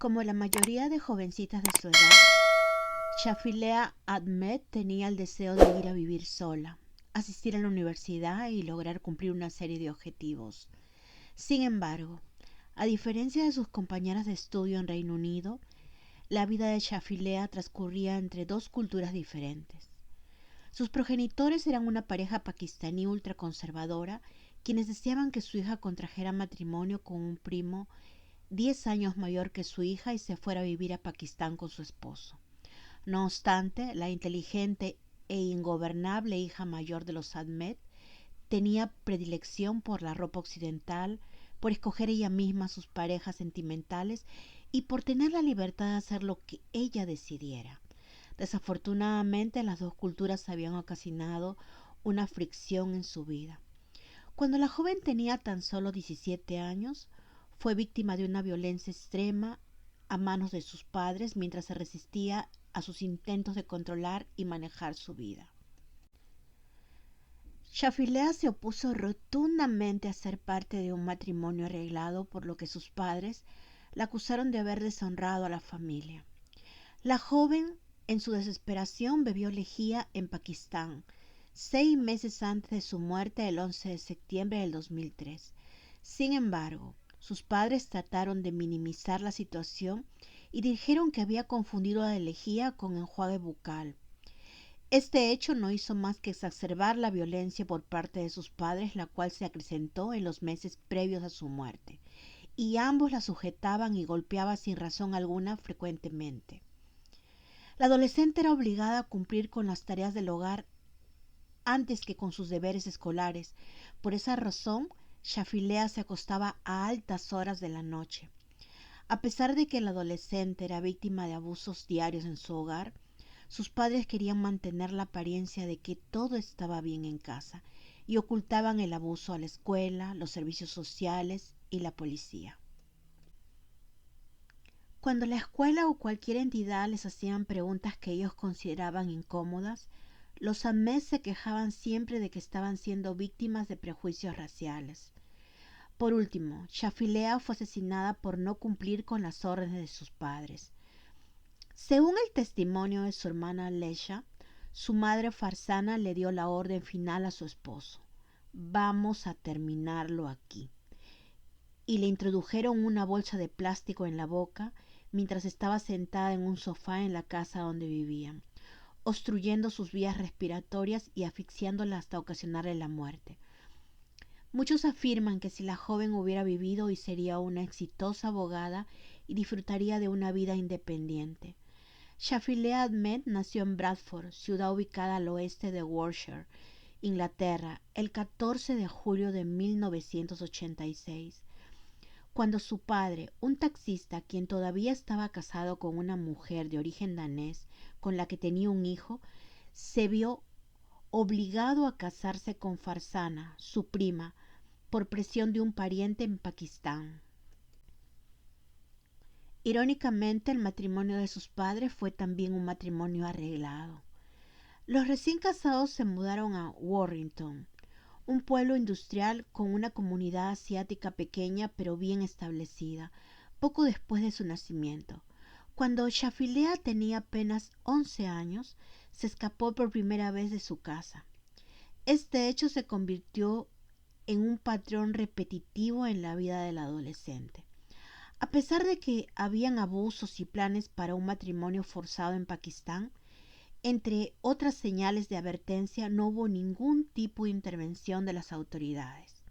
Como la mayoría de jovencitas de su edad, Shafilea Ahmed tenía el deseo de ir a vivir sola, asistir a la universidad y lograr cumplir una serie de objetivos. Sin embargo, a diferencia de sus compañeras de estudio en Reino Unido, la vida de Shafilea transcurría entre dos culturas diferentes. Sus progenitores eran una pareja pakistaní ultraconservadora, quienes deseaban que su hija contrajera matrimonio con un primo 10 años mayor que su hija y se fuera a vivir a Pakistán con su esposo. No obstante, la inteligente e ingobernable hija mayor de los Ahmed tenía predilección por la ropa occidental, por escoger ella misma sus parejas sentimentales y por tener la libertad de hacer lo que ella decidiera. Desafortunadamente, las dos culturas habían ocasionado una fricción en su vida. Cuando la joven tenía tan solo 17 años, fue víctima de una violencia extrema a manos de sus padres mientras se resistía a sus intentos de controlar y manejar su vida. Shafilea se opuso rotundamente a ser parte de un matrimonio arreglado, por lo que sus padres la acusaron de haber deshonrado a la familia. La joven, en su desesperación, bebió lejía en Pakistán, 6 meses antes de su muerte el 11 de septiembre del 2003. Sin embargo, sus padres trataron de minimizar la situación y dijeron que había confundido la lejía con enjuague bucal. Este hecho no hizo más que exacerbar la violencia por parte de sus padres, la cual se acrecentó en los meses previos a su muerte, y ambos la sujetaban y golpeaban sin razón alguna frecuentemente. La adolescente era obligada a cumplir con las tareas del hogar antes que con sus deberes escolares. Por esa razón, Shafilea se acostaba a altas horas de la noche. A pesar de que la adolescente era víctima de abusos diarios en su hogar, sus padres querían mantener la apariencia de que todo estaba bien en casa y ocultaban el abuso a la escuela, los servicios sociales y la policía. Cuando la escuela o cualquier entidad les hacían preguntas que ellos consideraban incómodas, los Ahmed se quejaban siempre de que estaban siendo víctimas de prejuicios raciales. Por último, Shafilea fue asesinada por no cumplir con las órdenes de sus padres. Según el testimonio de su hermana Lesha, su madre Farzana le dio la orden final a su esposo: "Vamos a terminarlo aquí", y le introdujeron una bolsa de plástico en la boca mientras estaba sentada en un sofá en la casa donde vivían, obstruyendo sus vías respiratorias y asfixiándola hasta ocasionarle la muerte. Muchos afirman que si la joven hubiera vivido, hoy sería una exitosa abogada y disfrutaría de una vida independiente. Shafilea Ahmed nació en Bradford, ciudad ubicada al oeste de Warwickshire, Inglaterra, el 14 de julio de 1986. Cuando su padre, un taxista quien todavía estaba casado con una mujer de origen danés con la que tenía un hijo, se vio obligado a casarse con Farzana, su prima, por presión de un pariente en Pakistán. Irónicamente, el matrimonio de sus padres fue también un matrimonio arreglado. Los recién casados se mudaron a Warrington, un pueblo industrial con una comunidad asiática pequeña pero bien establecida, poco después de su nacimiento. Cuando Shafilea tenía apenas 11 años, se escapó por primera vez de su casa. Este hecho se convirtió en un patrón repetitivo en la vida del adolescente. A pesar de que habían abusos y planes para un matrimonio forzado en Pakistán, entre otras señales de advertencia, no hubo ningún tipo de intervención de las autoridades.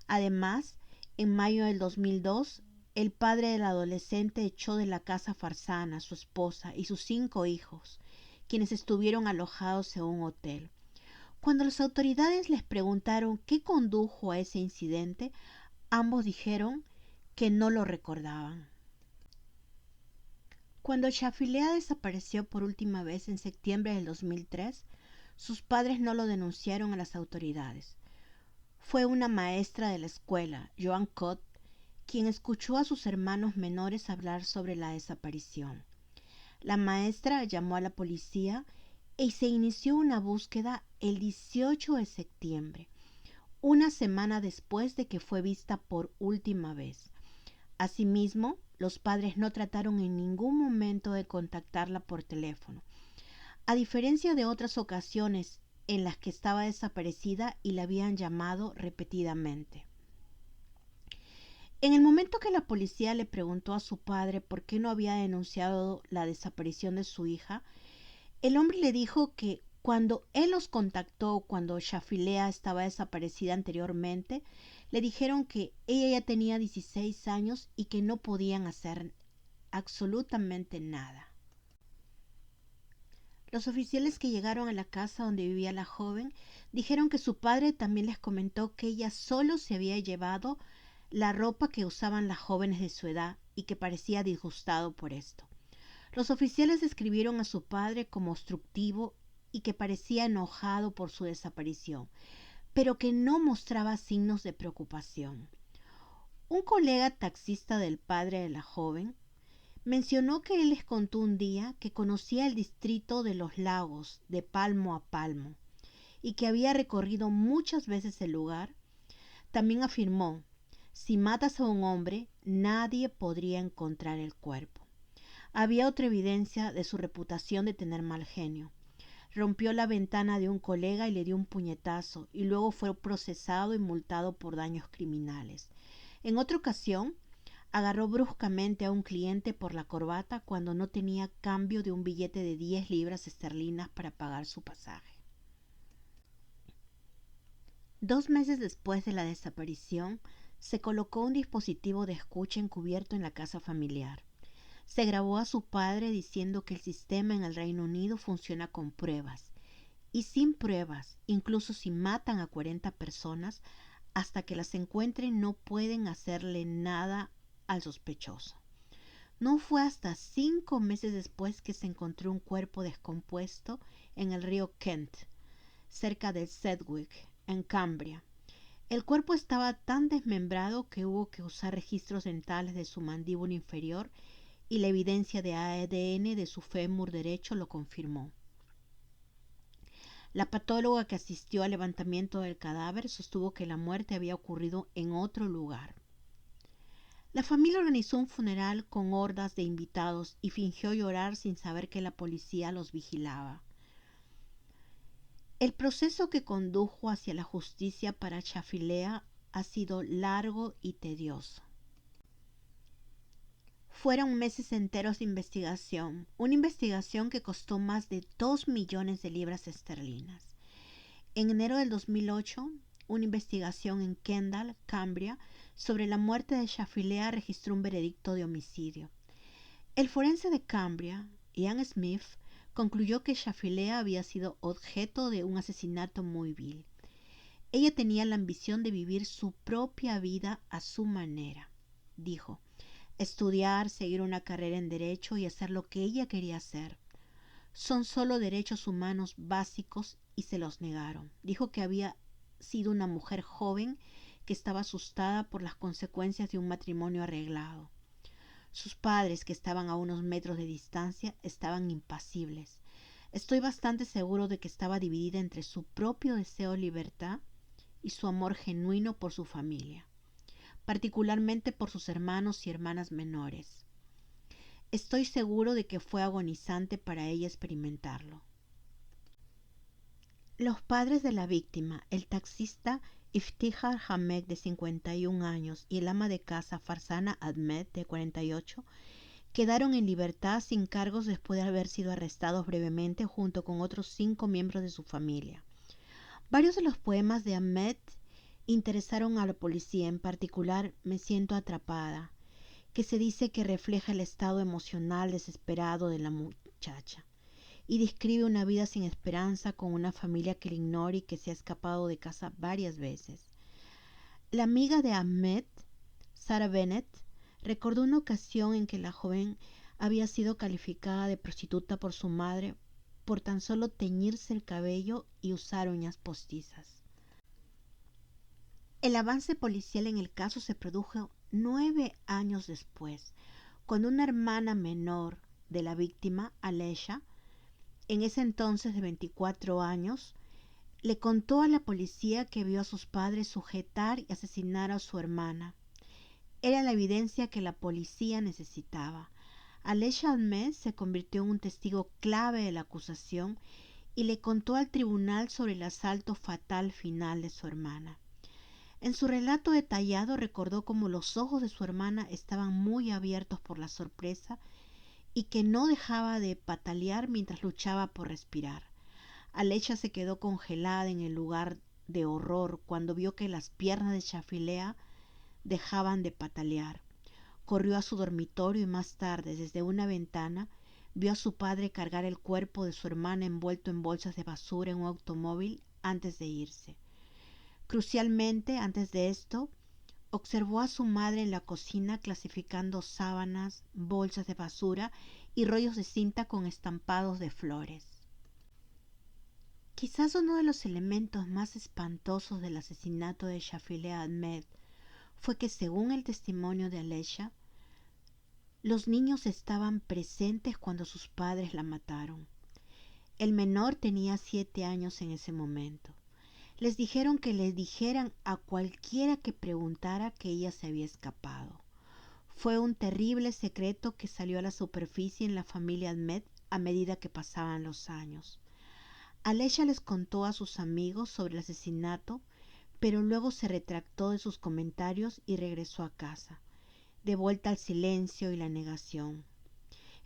Además, en mayo del 2002, el padre del adolescente echó de la casa a Farzana, su esposa, y sus 5 hijos, quienes estuvieron alojados en un hotel. Cuando las autoridades les preguntaron qué condujo a ese incidente, ambos dijeron que no lo recordaban. Cuando Shafilea desapareció por última vez en septiembre del 2003, sus padres no lo denunciaron a las autoridades. Fue una maestra de la escuela, Joan Cott, quien escuchó a sus hermanos menores hablar sobre la desaparición. La maestra llamó a la policía y se inició una búsqueda el 18 de septiembre, una semana después de que fue vista por última vez. Asimismo, los padres no trataron en ningún momento de contactarla por teléfono, a diferencia de otras ocasiones en las que estaba desaparecida y la habían llamado repetidamente. En el momento que la policía le preguntó a su padre por qué no había denunciado la desaparición de su hija, el hombre le dijo que cuando él los contactó cuando Shafilea estaba desaparecida anteriormente, le dijeron que ella ya tenía 16 años y que no podían hacer absolutamente nada. Los oficiales que llegaron a la casa donde vivía la joven dijeron que su padre también les comentó que ella solo se había llevado la ropa que usaban las jóvenes de su edad y que parecía disgustado por esto. Los oficiales describieron a su padre como obstructivo y que parecía enojado por su desaparición, pero que no mostraba signos de preocupación. Un colega taxista del padre de la joven mencionó que él les contó un día que conocía el distrito de los lagos de palmo a palmo y que había recorrido muchas veces el lugar. También afirmó: si matas a un hombre, nadie podría encontrar el cuerpo. Había otra evidencia de su reputación de tener mal genio. Rompió la ventana de un colega y le dio un puñetazo, y luego fue procesado y multado por daños criminales. En otra ocasión, agarró bruscamente a un cliente por la corbata cuando no tenía cambio de un billete de 10 libras esterlinas para pagar su pasaje. 2 meses después de la desaparición, se colocó un dispositivo de escucha encubierto en la casa familiar. Se grabó a su padre diciendo que el sistema en el Reino Unido funciona con pruebas, y sin pruebas, incluso si matan a 40 personas, hasta que las encuentren no pueden hacerle nada al sospechoso. No fue hasta 5 meses después que se encontró un cuerpo descompuesto en el río Kent, cerca de Sedgwick, en Cambria. El cuerpo estaba tan desmembrado que hubo que usar registros dentales de su mandíbula inferior y la evidencia de ADN de su fémur derecho lo confirmó. La patóloga que asistió al levantamiento del cadáver sostuvo que la muerte había ocurrido en otro lugar. La familia organizó un funeral con hordas de invitados y fingió llorar sin saber que la policía los vigilaba. El proceso que condujo hacia la justicia para Shafilea ha sido largo y tedioso. Fueron meses enteros de investigación, una investigación que costó más de 2 millones de libras esterlinas. En enero del 2008, una investigación en Kendal, Cambria, sobre la muerte de Shafilea registró un veredicto de homicidio. El forense de Cambria, Ian Smith, concluyó que Shafilea había sido objeto de un asesinato muy vil. Ella tenía la ambición de vivir su propia vida a su manera, dijo. Estudiar, seguir una carrera en derecho y hacer lo que ella quería hacer. Son solo derechos humanos básicos y se los negaron. Dijo que había sido una mujer joven que estaba asustada por las consecuencias de un matrimonio arreglado. Sus padres, que estaban a unos metros de distancia, estaban impasibles. Estoy bastante seguro de que estaba dividida entre su propio deseo de libertad y su amor genuino por su familia, particularmente por sus hermanos y hermanas menores. Estoy seguro de que fue agonizante para ella experimentarlo. Los padres de la víctima, el taxista Iftihar Hamed, de 51 años, y el ama de casa Farzana Ahmed, de 48, quedaron en libertad sin cargos después de haber sido arrestados brevemente junto con otros 5 miembros de su familia. Varios de los poemas de Ahmed interesaron a la policía, en particular Me siento atrapada, que se dice que refleja el estado emocional desesperado de la muchacha y describe una vida sin esperanza con una familia que le ignora y que se ha escapado de casa varias veces. La amiga de Ahmed, Sarah Bennett, recordó una ocasión en que la joven había sido calificada de prostituta por su madre por tan solo teñirse el cabello y usar uñas postizas. El avance policial en el caso se produjo 9 años después, cuando una hermana menor de la víctima, Alesha, en ese entonces de 24 años, le contó a la policía que vio a sus padres sujetar y asesinar a su hermana. Era la evidencia que la policía necesitaba. Alesia Ahmed se convirtió en un testigo clave de la acusación y le contó al tribunal sobre el asalto fatal final de su hermana. En su relato detallado recordó cómo los ojos de su hermana estaban muy abiertos por la sorpresa y que no dejaba de patalear mientras luchaba por respirar. Alecha se quedó congelada en el lugar de horror cuando vio que las piernas de Shafilea dejaban de patalear. Corrió a su dormitorio y más tarde, desde una ventana, vio a su padre cargar el cuerpo de su hermana envuelto en bolsas de basura en un automóvil antes de irse. Crucialmente, antes de esto, observó a su madre en la cocina clasificando sábanas, bolsas de basura y rollos de cinta con estampados de flores. Quizás uno de los elementos más espantosos del asesinato de Shafilea Ahmed fue que, según el testimonio de Alesia, los niños estaban presentes cuando sus padres la mataron. El menor tenía 7 años en ese momento. Les dijeron que les dijeran a cualquiera que preguntara que ella se había escapado. Fue un terrible secreto que salió a la superficie en la familia Ahmed a medida que pasaban los años. Alesia les contó a sus amigos sobre el asesinato, pero luego se retractó de sus comentarios y regresó a casa, de vuelta al silencio y la negación.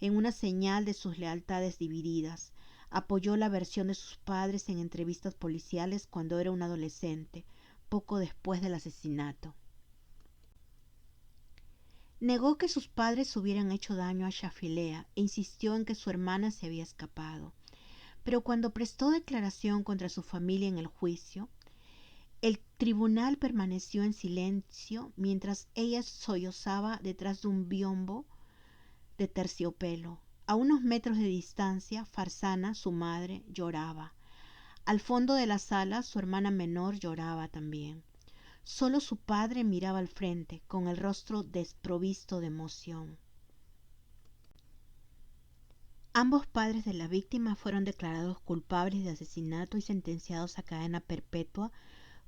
En una señal de sus lealtades divididas, apoyó la versión de sus padres en entrevistas policiales cuando era un adolescente, poco después del asesinato. Negó que sus padres hubieran hecho daño a Shafilea e insistió en que su hermana se había escapado. Pero cuando prestó declaración contra su familia en el juicio, el tribunal permaneció en silencio mientras ella sollozaba detrás de un biombo de terciopelo. A unos metros de distancia, Farzana, su madre, lloraba. Al fondo de la sala, su hermana menor lloraba también. Solo su padre miraba al frente, con el rostro desprovisto de emoción. Ambos padres de la víctima fueron declarados culpables de asesinato y sentenciados a cadena perpetua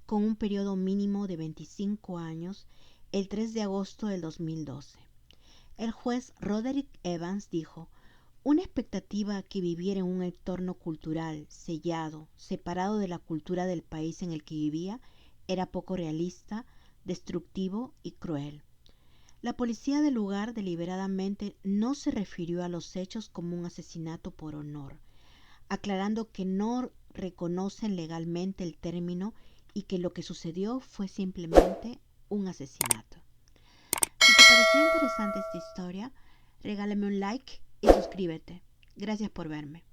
con un periodo mínimo de 25 años el 3 de agosto del 2012. El juez Roderick Evans dijo: una expectativa que viviera en un entorno cultural sellado, separado de la cultura del país en el que vivía, era poco realista, destructivo y cruel. La policía del lugar deliberadamente no se refirió a los hechos como un asesinato por honor, aclarando que no reconocen legalmente el término y que lo que sucedió fue simplemente un asesinato. Si te pareció interesante esta historia, regálame un like y suscríbete. Gracias por verme.